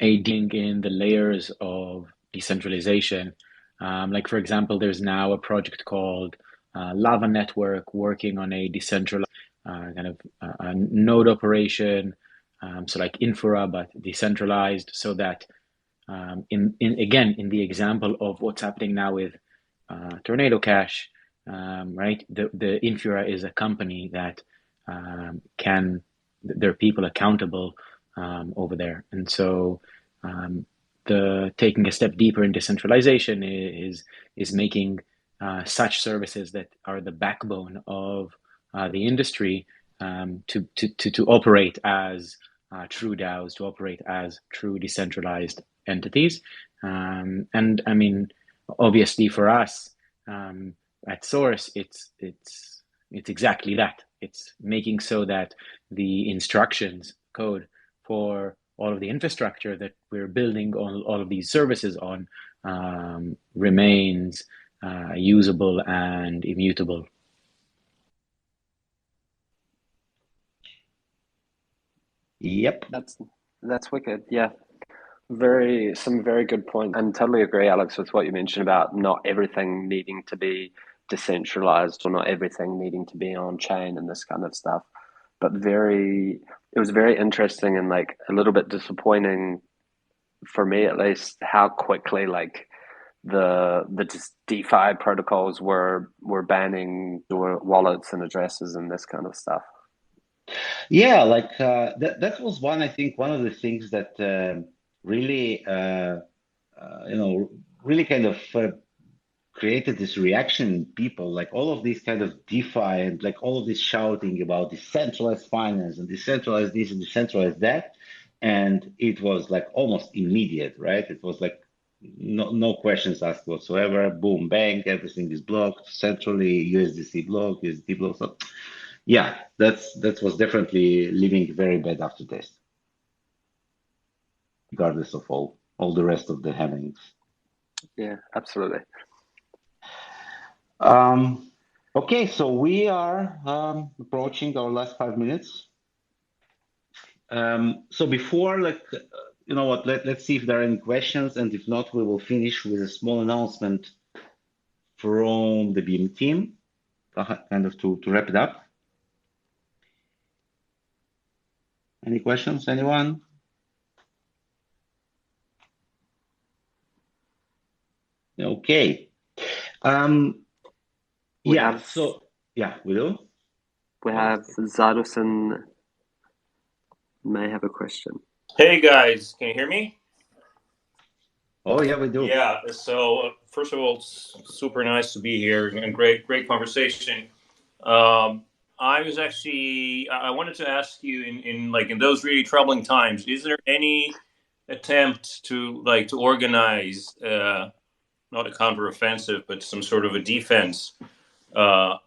a ding in the layers of decentralization. Like for example, there's now a project called Lava Network working on a decentralized kind of a node operation. So like Infura, but decentralized, so that in the example of what's happening now with Tornado Cash, right? The Infura is a company that can there are people accountable over there, and so the taking a step deeper in decentralization is making such services that are the backbone of the industry to operate as true DAOs, to operate as true decentralized entities. And I mean, obviously for us at Source, it's exactly that. It's making so that the instructions code for all of the infrastructure that we're building on all of these services on remains usable and immutable. Yep. That's wicked. Yeah. Some very good points. And totally agree, Alex, with what you mentioned about not everything needing to be decentralized or not everything needing to be on chain and this kind of stuff. But it was very interesting and like a little bit disappointing for me at least how quickly like the just DeFi protocols were banning your wallets and addresses and this kind of stuff. Yeah, like that was one, I think, one of the things that really, you know, really kind of created this reaction in people, like all of these kind of DeFi and like all of this shouting about decentralized finance and decentralized this and decentralized that. And it was like almost immediate, right? It was like no questions asked whatsoever. Boom, bang, everything is blocked centrally, USDC blocked, USD blocked. So yeah, that was definitely leaving very bad aftertaste, regardless of all the rest of the happenings. Yeah, absolutely. Um, okay, so we are approaching our last 5 minutes. So before, like, you know what, let's see if there are any questions, and if not, we will finish with a small announcement from the Beam team, kind of to wrap it up. Any questions, anyone? Okay. We Yeah, have so, yeah, we do. we have Zaduson may have a question. Hey guys, can you hear me? Oh, yeah, we do. Yeah. So first of all, it's super nice to be here and great conversation. Um, I wanted to ask you in those really troubling times, is there any attempt to organize not a counteroffensive, but some sort of a defense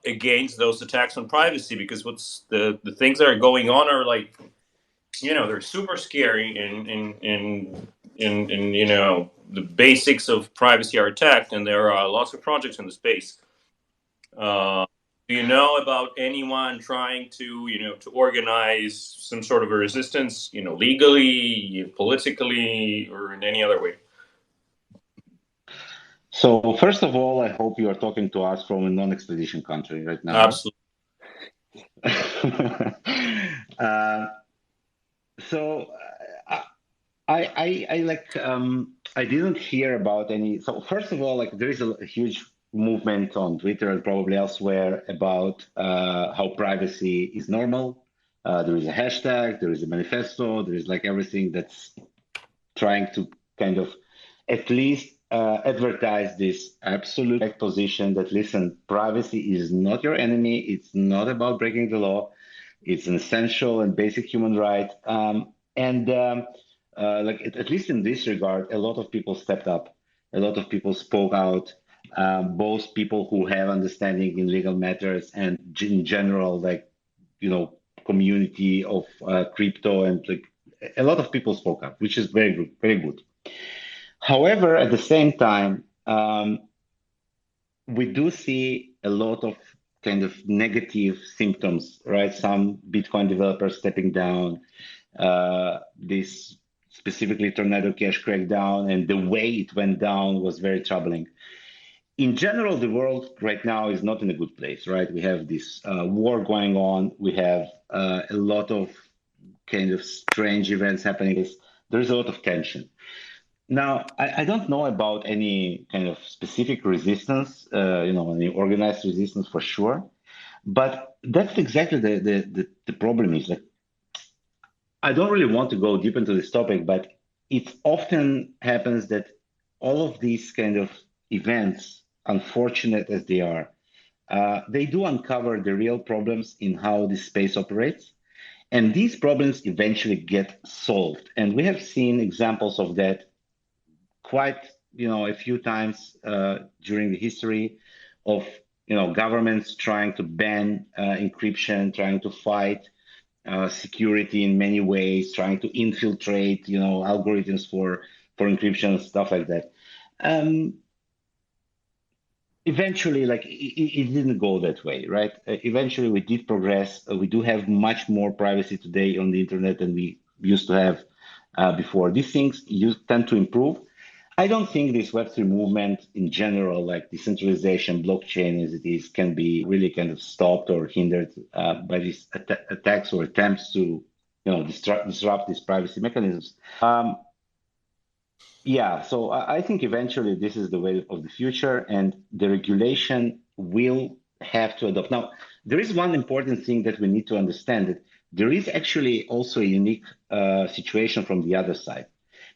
against those attacks on privacy? Because what's the things that are going on are like, they're super scary and the basics of privacy are attacked, and there are lots of projects in the space. uh, do you know about anyone trying to organize some sort of a resistance, legally, politically, or in any other way? So first of all, I hope you are talking to us from a non-extradition country right now. Absolutely. uh, so I like I didn't hear about any. So first of all, like there is a huge movement on Twitter and probably elsewhere about how privacy is normal. There is a hashtag, there is a manifesto, there is like everything that's trying to kind of at least advertise this absolute position that listen, privacy is not your enemy. It's not about breaking the law. It's an essential and basic human right. Like at least in this regard, a lot of people stepped up. A lot of people spoke out. Both people who have understanding in legal matters and in general, like community of crypto, and like a lot of people spoke up, which is very good, very good. However, at the same time, we do see a lot of kind of negative symptoms, right? Some Bitcoin developers stepping down, this specifically Tornado Cash crackdown, and the way it went down was very troubling. In general, the world right now is not in a good place, right? We have this war going on. We have a lot of kind of strange events happening. There's a lot of tension. Now, I don't know about any kind of specific resistance, any organized resistance for sure. But that's exactly the problem is like, I don't really want to go deep into this topic, but it often happens that all of these kind of events, unfortunate as they are, they do uncover the real problems in how this space operates. And these problems eventually get solved. And we have seen examples of that quite, a few times during the history of, governments trying to ban encryption, trying to fight security in many ways, trying to infiltrate, algorithms for encryption, stuff like that. Eventually, like it didn't go that way, right? Eventually, we did progress. We do have much more privacy today on the internet than we used to have before. These things tend to improve. I don't think this Web3 movement in general, like decentralization, blockchain as it is, can be really kind of stopped or hindered by these attacks or attempts to, disrupt these privacy mechanisms. Yeah, so I think eventually this is the way of the future, and the regulation will have to adopt. Now, there is one important thing that we need to understand, that there is actually also a unique situation from the other side.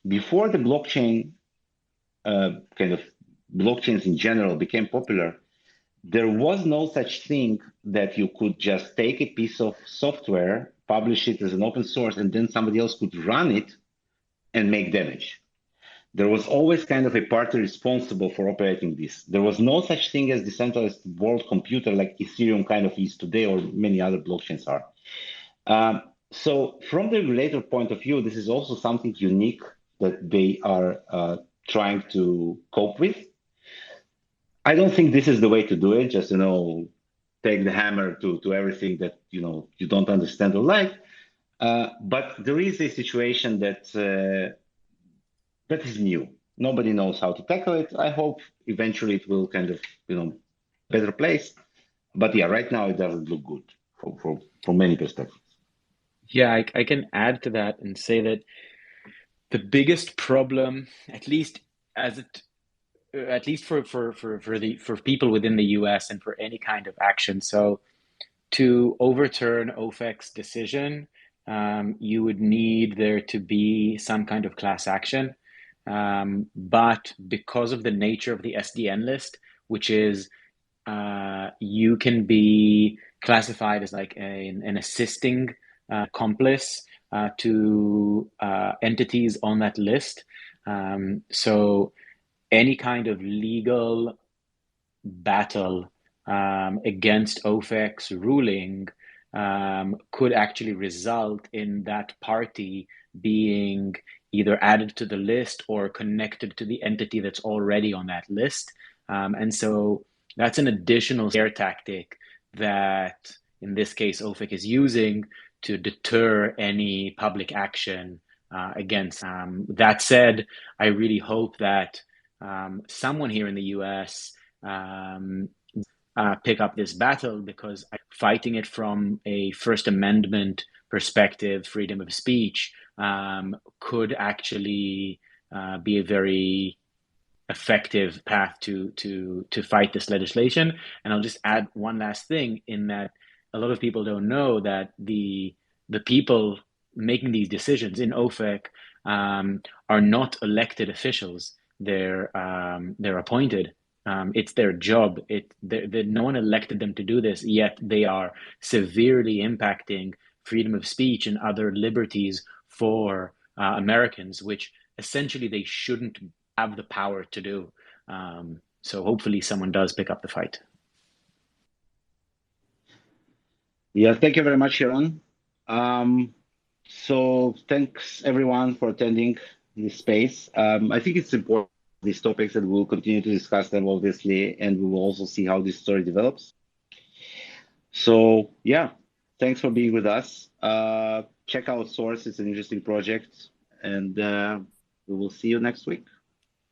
Before the blockchains in general became popular, there was no such thing that you could just take a piece of software, publish it as an open source, and then somebody else could run it and make damage. There was always kind of a party responsible for operating this. There was no such thing as decentralized world computer like Ethereum kind of is today, or many other blockchains are. So from the regulator point of view, this is also something unique that they are trying to cope with. I don't think this is the way to do it, just, take the hammer to everything that, you don't understand or like. But there is a situation that is new. Nobody knows how to tackle it. I hope eventually it will kind of, better place. But yeah, right now it doesn't look good from many perspectives. Yeah, I can add to that and say that the biggest problem, at least for people within the US and for any kind of action. So to overturn OFAC's decision, you would need there to be some kind of class action. But because of the nature of the SDN list, which is you can be classified as like an assisting accomplice to entities on that list. So any kind of legal battle against OFAC's ruling could actually result in that party being either added to the list or connected to the entity that's already on that list. And so that's an additional scare tactic that, in this case, OFAC is using to deter any public action against. That said, I really hope that someone here in the US pick up this battle, because fighting it from a First Amendment perspective, freedom of speech, could actually be a very effective path to fight this legislation. And I'll just add one last thing, in that a lot of people don't know that the people making these decisions in OFAC are not elected officials. They're appointed. It's their job. No one elected them to do this, yet they are severely impacting freedom of speech and other liberties for Americans, which essentially they shouldn't have the power to do. So hopefully someone does pick up the fight. Yeah, thank you very much, Yaron. So thanks everyone for attending this space. I think it's important, these topics, that we'll continue to discuss them, obviously, and we will also see how this story develops. So yeah, thanks for being with us. Check out Source, it's an interesting project, and we will see you next week.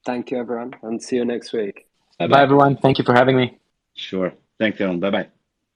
Thank you, everyone, and see you next week. Bye, everyone. Thank you for having me. Sure. Thanks, Yaron. Bye-bye.